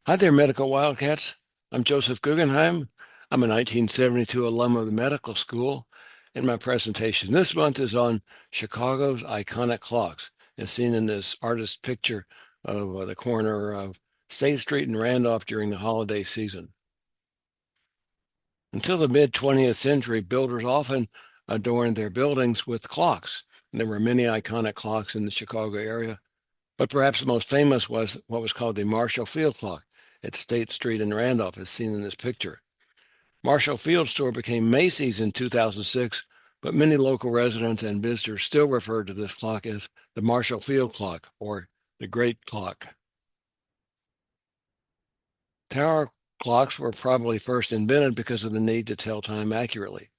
Hi there, Medical Wildcats. I'm Joseph Guggenheim. I'm a 1972 alum of the medical school, and my presentation this month is on Chicago's iconic clocks, as seen in this artist picture of the corner of State Street and Randolph during the holiday season. Until the mid-20th century, builders often adorned their buildings with clocks. And there were many iconic clocks in the Chicago area, but perhaps the most famous was what was called the Marshall Field clock at State Street in Randolph, as seen in this picture. Marshall Field store became Macy's in 2006, but many local residents and visitors still refer to this clock as the Marshall Field clock or the Great Clock. Tower clocks were probably first invented because of the need to tell time accurately.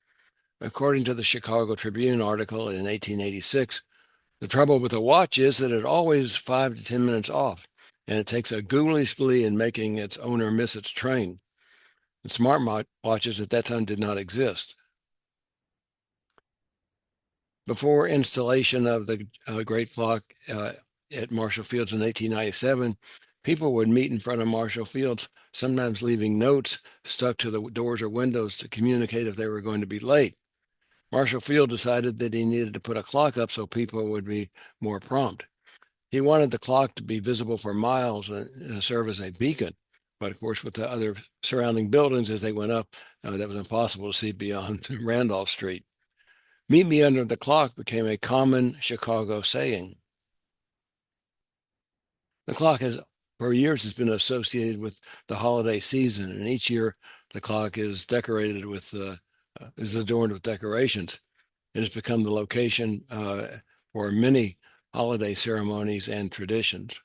According to the Chicago Tribune article in 1886, the trouble with a watch is that it always 5 to 10 minutes off, and it takes a ghoulish glee in making its owner miss its train. And smart watches at that time did not exist. Before installation of the Great Clock at Marshall Fields in 1897, people would meet in front of Marshall Fields, sometimes leaving notes stuck to the doors or windows to communicate if they were going to be late. Marshall Field decided that he needed to put a clock up so people would be more prompt. He wanted the clock to be visible for miles and serve as a beacon. But of course, with the other surrounding buildings as they went up, that was impossible to see beyond Randolph Street. Meet me under the clock became a common Chicago saying. The clock for years, has been associated with the holiday season, and each year the clock is decorated is adorned with decorations. It has become the location for many holiday ceremonies and traditions.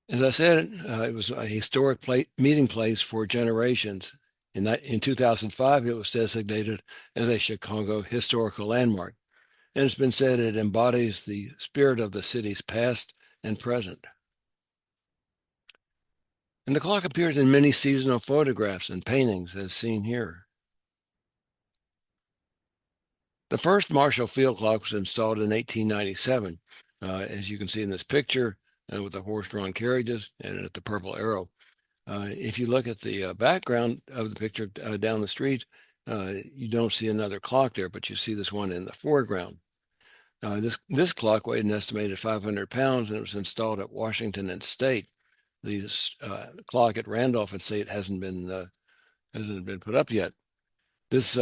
As I said, it was a historic meeting place for generations. In 2005, it was designated as a Chicago historical landmark, and it's been said it embodies the spirit of the city's past and present. And the clock appeared in many seasonal photographs and paintings, as seen here. The first Marshall Field clock was installed in 1897, as you can see in this picture, with the horse-drawn carriages and at the purple arrow. If you look at the background of the picture down the street, you don't see another clock there, but you see this one in the foreground. This clock weighed an estimated 500 pounds, and it was installed at Washington and State. The clock at Randolph and State hasn't been put up yet. This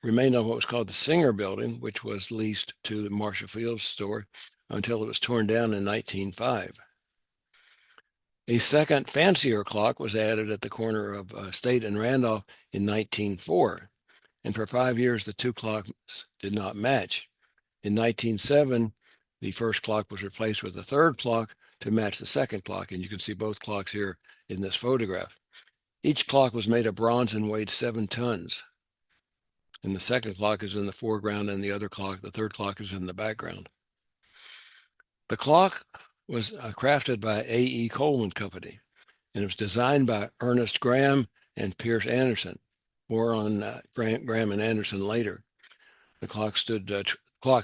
remained on what was called the Singer Building, which was leased to the Marshall Field store until it was torn down in 1905. A second, fancier clock was added at the corner of State and Randolph in 1904, and for 5 years the two clocks did not match. In 1907, the first clock was replaced with a third clock to match the second clock, and you can see both clocks here in this photograph. Each clock was made of bronze and weighed 7 tons. And the second clock is in the foreground, and the third clock is in the background. The clock was crafted by A.E. Coleman Company, and it was designed by Ernest Graham and Pierce Anderson. More on Graham and Anderson later. The clocks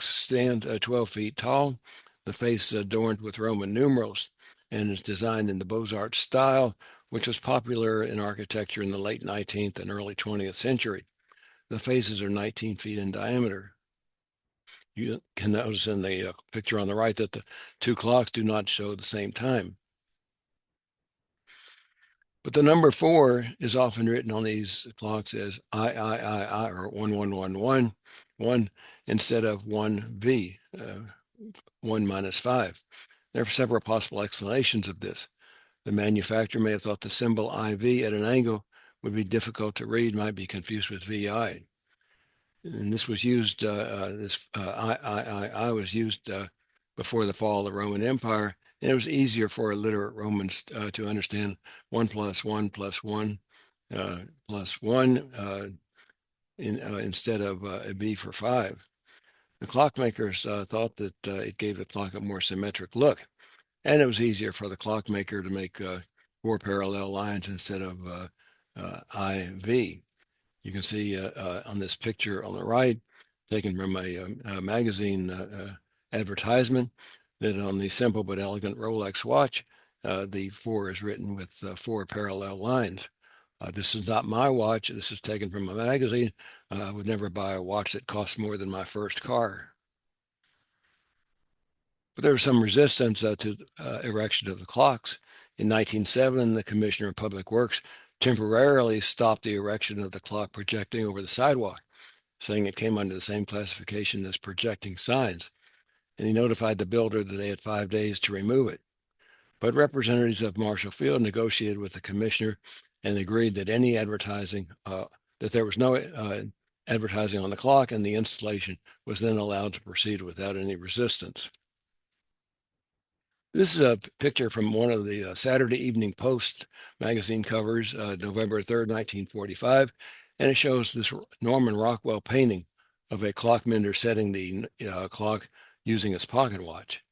stand 12 feet tall. The face is adorned with Roman numerals and is designed in the Beaux-Arts style, which was popular in architecture in the late 19th and early 20th century. The faces are 19 feet in diameter. You can notice in the picture on the right that the two clocks do not show the same time. But the number 4 is often written on these clocks as I, or 1111, instead of 1V, 1 minus 5. There are several possible explanations of this. The manufacturer may have thought the symbol IV at an angle would be difficult to read, might be confused with VI. And this was used, I was used before the fall of the Roman Empire, and it was easier for illiterate Romans to understand 1 plus 1 plus 1 plus 1 instead of a B for 5. The clockmakers thought that it gave the clock a more symmetric look, and it was easier for the clockmaker to make 4 parallel lines instead of IV. You can see on this picture on the right, taken from a magazine advertisement, that on the simple but elegant Rolex watch, the 4 is written with 4 parallel lines. This is not my watch. This is taken from a magazine. I would never buy a watch that costs more than my first car. But there was some resistance to erection of the clocks. In 1907, the Commissioner of Public Works temporarily stopped the erection of the clock projecting over the sidewalk, saying it came under the same classification as projecting signs. And he notified the builder that they had 5 days to remove it. But representatives of Marshall Field negotiated with the commissioner and agreed that any advertising, that there was no advertising on the clock, and the installation was then allowed to proceed without any resistance. This is a picture from one of the Saturday Evening Post magazine covers, November 3rd, 1945, and it shows this Norman Rockwell painting of a clock mender setting the clock using his pocket watch.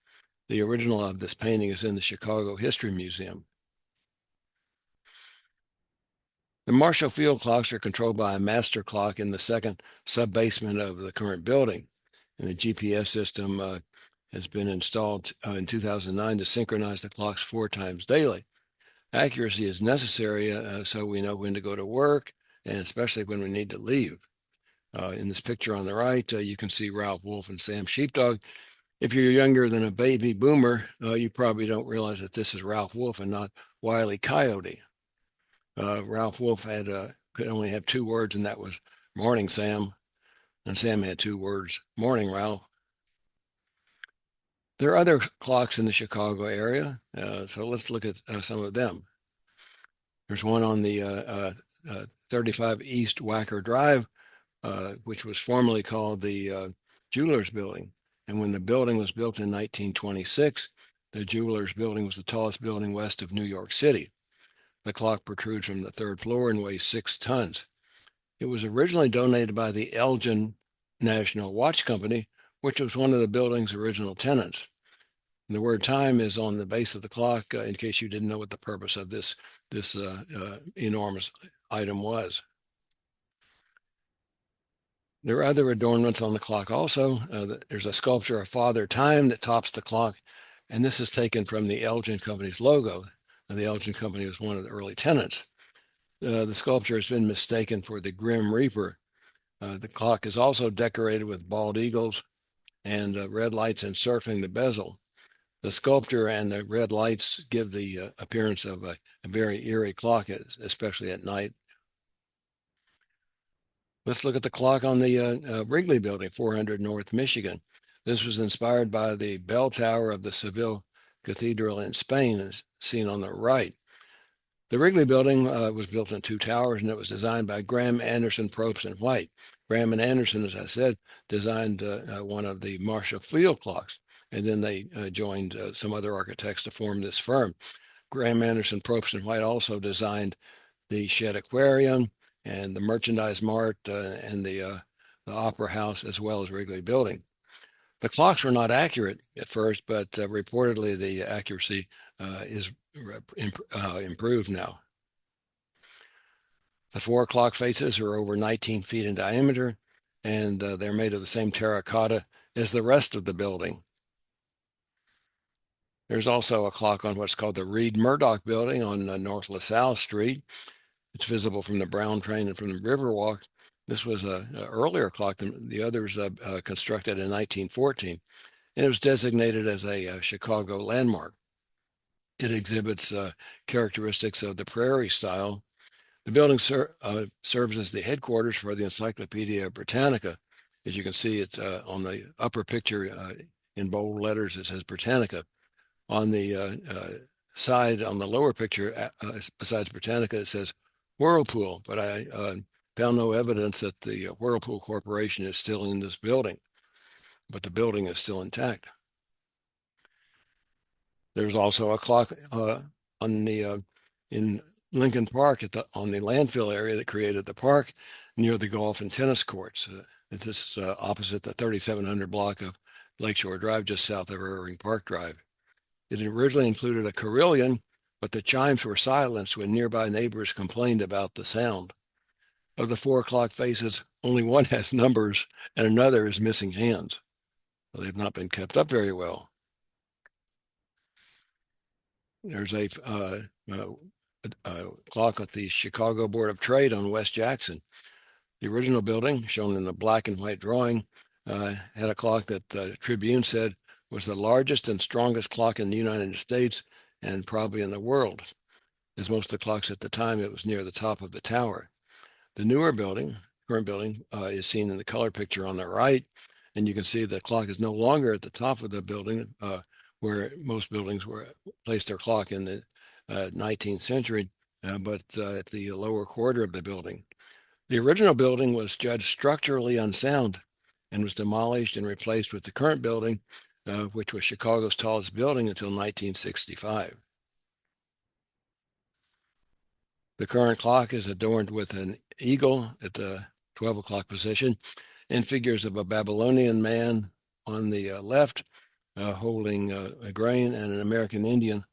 The original of this painting is in the Chicago History Museum. The Marshall Field clocks are controlled by a master clock in the second sub-basement of the current building, and the GPS system has been installed in 2009 to synchronize the clocks 4 times daily. Accuracy is necessary so we know when to go to work, and especially when we need to leave. In this picture on the right, you can see Ralph Wolf and Sam Sheepdog. If you're younger than a baby boomer, you probably don't realize that this is Ralph Wolf and not Wile E. Coyote. Ralph Wolf could only have 2 words, and that was "Morning, Sam." And Sam had 2 words, "Morning, Ralph." There are other clocks in the Chicago area, so let's look at some of them. There's one on the 35 East Wacker Drive, which was formerly called the Jewelers Building. And when the building was built in 1926, the Jewelers Building was the tallest building west of New York City. The clock protrudes from the 3rd floor and weighs 6 tons. It was originally donated by the Elgin National Watch Company, which was one of the building's original tenants. And the word "time" is on the base of the clock, in case you didn't know what the purpose of this enormous item was. There are other adornments on the clock also. There's a sculpture of Father Time that tops the clock, and this is taken from the Elgin Company's logo. The Elgin Company was one of the early tenants. The sculpture has been mistaken for the Grim Reaper. The clock is also decorated with bald eagles and red lights encircling the bezel. The sculpture and the red lights give the appearance of a very eerie clock, especially at night. Let's look at the clock on the Wrigley Building, 400 North Michigan. This was inspired by the bell tower of the Seville Cathedral in Spain, as seen on the right. The Wrigley Building was built in 2 towers, and it was designed by Graham, Anderson, Probst, and White. Graham and Anderson, as I said, designed one of the Marshall Field clocks, and then they joined some other architects to form this firm. Graham, Anderson, Probst, and White also designed the Shedd Aquarium and the Merchandise Mart and the Opera House, as well as Wrigley Building. The clocks were not accurate at first, but reportedly the accuracy is improved now. The 4 clock faces are over 19 feet in diameter, and they're made of the same terracotta as the rest of the building. There's also a clock on what's called the Reed Murdoch Building on North LaSalle Street. It's visible from the Brown train and from the Riverwalk. This was an earlier clock than the others constructed in 1914, and it was designated as a Chicago landmark. It exhibits characteristics of the prairie style. The building serves as the headquarters for the Encyclopedia Britannica. As you can see, it's on the upper picture in bold letters, it says Britannica. On the side, on the lower picture, besides Britannica, it says Whirlpool, but I found no evidence that the Whirlpool Corporation is still in this building, but the building is still intact. There's also a clock on the in Lincoln Park on the landfill area that created the park near the golf and tennis courts. This is opposite the 3700 block of Lakeshore Drive, just south of Irving Park Drive. It originally included a carillon, but the chimes were silenced when nearby neighbors complained about the sound. Of the 4 clock faces, only one has numbers and another is missing hands. They've not been kept up very well. There's a clock at the Chicago Board of Trade on West Jackson. The original building, shown in the black and white drawing, had a clock that the Tribune said was the largest and strongest clock in the United States and probably in the world. As most of the clocks at the time, it was near the top of the tower. The newer building, current building, is seen in the color picture on the right, and you can see the clock is no longer at the top of the building, where most buildings were placed their clock in the 19th century, but at the lower quarter of the building. The original building was judged structurally unsound and was demolished and replaced with the current building, which was Chicago's tallest building until 1965. The current clock is adorned with an eagle at the 12 o'clock position and figures of a Babylonian man on the left holding a grain and an American Indian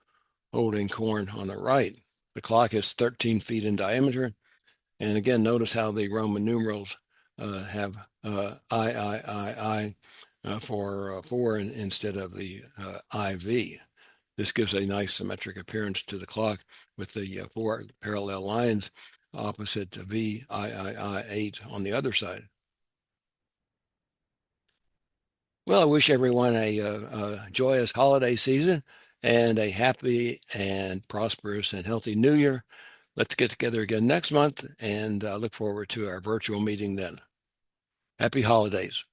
holding corn on the right. The clock is 13 feet in diameter. And again, notice how the Roman numerals have I for 4 instead of the IV. This gives a nice symmetric appearance to the clock with the 4 parallel lines opposite VIII 8 on the other side. Well, I wish everyone a joyous holiday season and a happy and prosperous and healthy new year. Let's get together again next month and look forward to our virtual meeting then. Happy holidays.